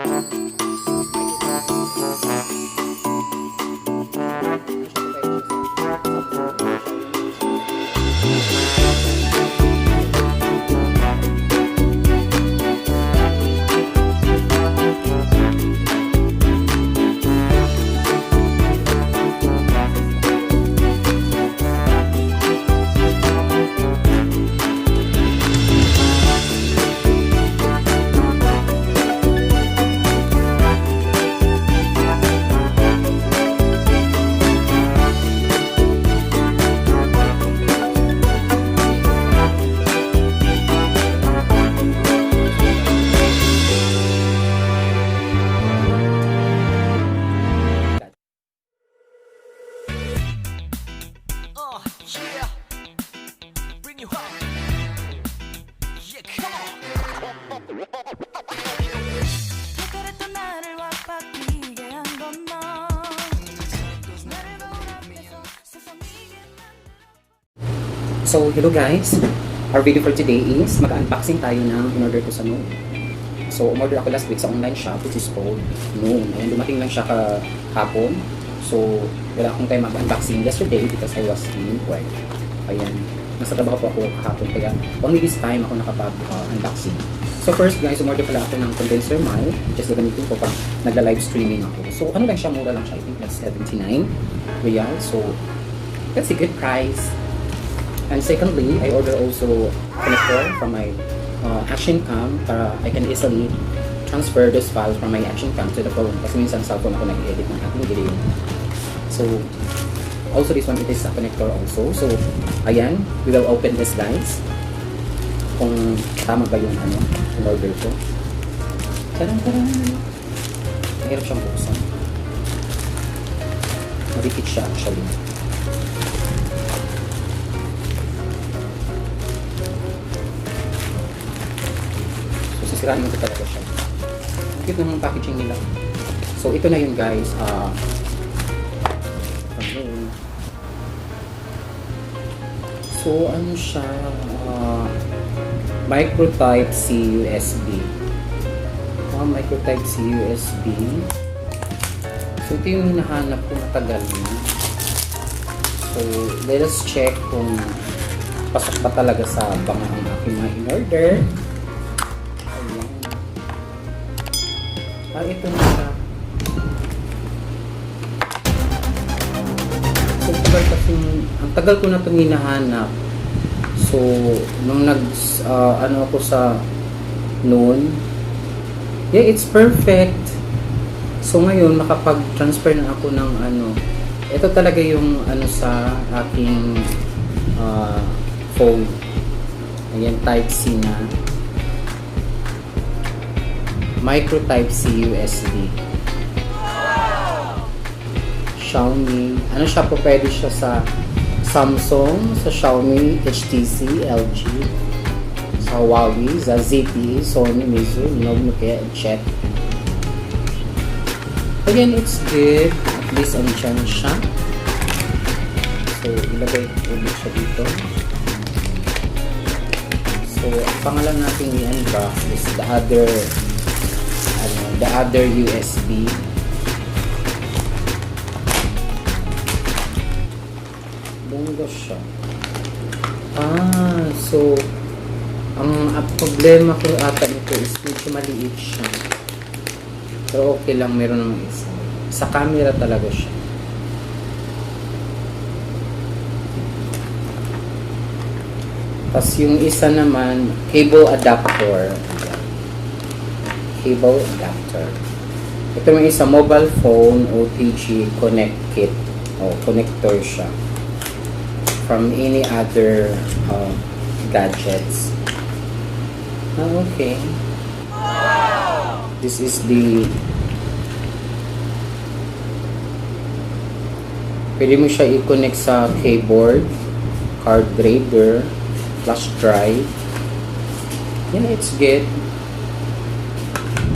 Yeah, bring you home. Yeah, come on. 그랬던 나를 와빠지게 한 건 너. 나를 거울 앞에서 세상이게 만들어. So, hello guys! Our video for today is mag-unboxing tayo ng in-order ko sa Noon. So, umorder ako last week sa online shop which is called Noon. Ayan, dumating lang siya kahapon. So, wala akong time mag-unboxing yesterday because I was in work. Ayan, nasa trabaho po ako kahapon kaya only this time ako nakapag-unboxing. So first guys, umorder pala ako ng condenser mic. Just gagamitin ko pag nagla-live streaming ako. So ano lang siya, mura lang siya. I think that's 79 real. So that's a good price. And secondly, I order also connector from my action cam para I can easily transfer those files from my action cam to the phone. Kasi minsan sa phone ako nag-edit ng aking video. So also this one, it is a connector also. So ayan, we will open this guys. Kung tama ba yung yung order ko. Tarang-tarang! Mahirap siyang buksan. Marikit siya actually. So sisirain ko talaga siya. Cute naman ang packaging nila. So ito na yun guys. So ano siya? Micro Type C USB. Micro Type C USB. So ito yung hinahanap ko matagal na. So let us check kung pasok pa talaga sa banga ang aking mga in-order. Ayan. Ito na siya. So ang tagal ko na itong hinahanap. So, nung ako sa Noon, yeah, it's perfect. So, ngayon, makapag-transfer na ako ng ito talaga yung sa aking phone. Ayan, Type-C na. Micro Type-C USB. Xiaomi. Ano siya po? Pwede siya sa Samsung, sa Xiaomi, HTC, LG, sa Huawei, sa ZTE, Sony, Mizu, Nokia, etc. Again, it's good. At least andyan siya. So, ilagay ulit siya dito. So, ang pangalan natin i-unbox is the other USB. Bongga siya. So ang problema ko ata nito is medyo maliit siya. Pero okay lang, meron namang isa. Sa camera talaga siya. Tapos yung isa naman, cable adaptor. Cable adapter. Ito yung isa, mobile phone OTG connect kit. Connector siya. From any other gadgets. Okay. Wow! This is the pwede mo siya i-connect sa keyboard, card reader, flash drive. Yeah, it's good.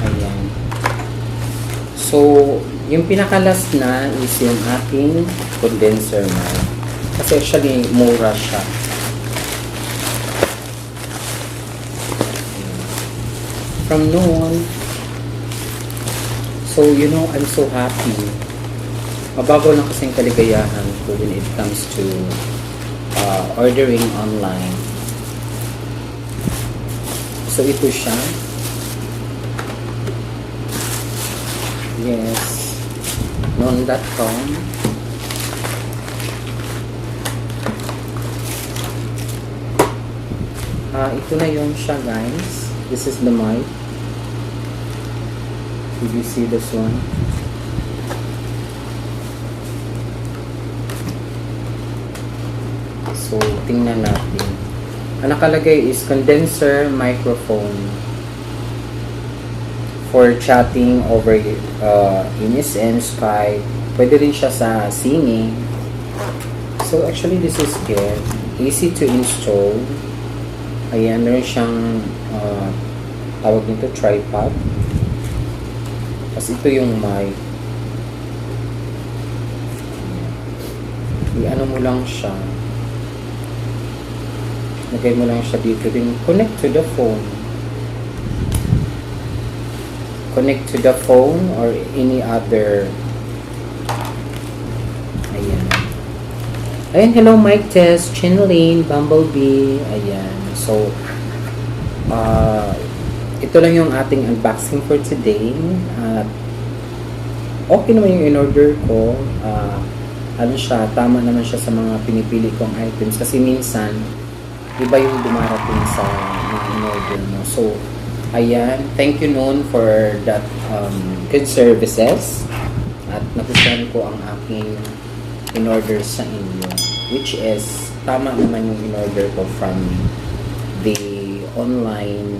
Ayan. So, yung pinaka-last na is yung aking condenser mic. Kasi actually, mura siya. From Noon, So, I'm so happy. Mababaw lang kasing kaligayahan ko when it comes to ordering online. So, ito siya. Yes. Non.com. Ito na yung siya, guys. This is the mic. Did you see this one? So, tingnan natin. Ang nakalagay is condenser microphone for chatting over MSN, Skype. Pwede rin siya sa singing. So, actually, this is good. Easy to install. Ayan, meron siyang tawag nito, tripod. Tapos ito yung mic. I-ano mo lang siya. Lagay mo lang siya dito. Then connect to the phone. Connect to the phone or any other. Ayan. Ayan, hello mic test. Chinlane, Bumblebee. Ayan. So, ito lang yung ating unboxing for today. Okay naman yung in-order ko. Ano siya, tama naman siya sa mga pinipili kong items. Kasi minsan, iba yung dumarating sa mga in-order mo. So, ayan. Thank you noon for that good services. At nagustuhan ko ang aking in-order sa inyo. Which is, tama naman yung in-order ko from the online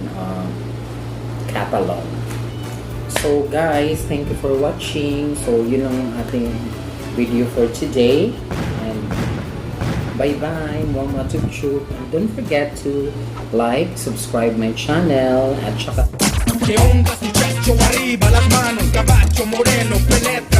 catalog. So guys, thank you for watching. So yun ang ating video for today. And bye-bye. Mwah chup. And don't forget to like, subscribe my channel. At saka Que ondas y pecho arriba, las manos, caballo moreno, penetra.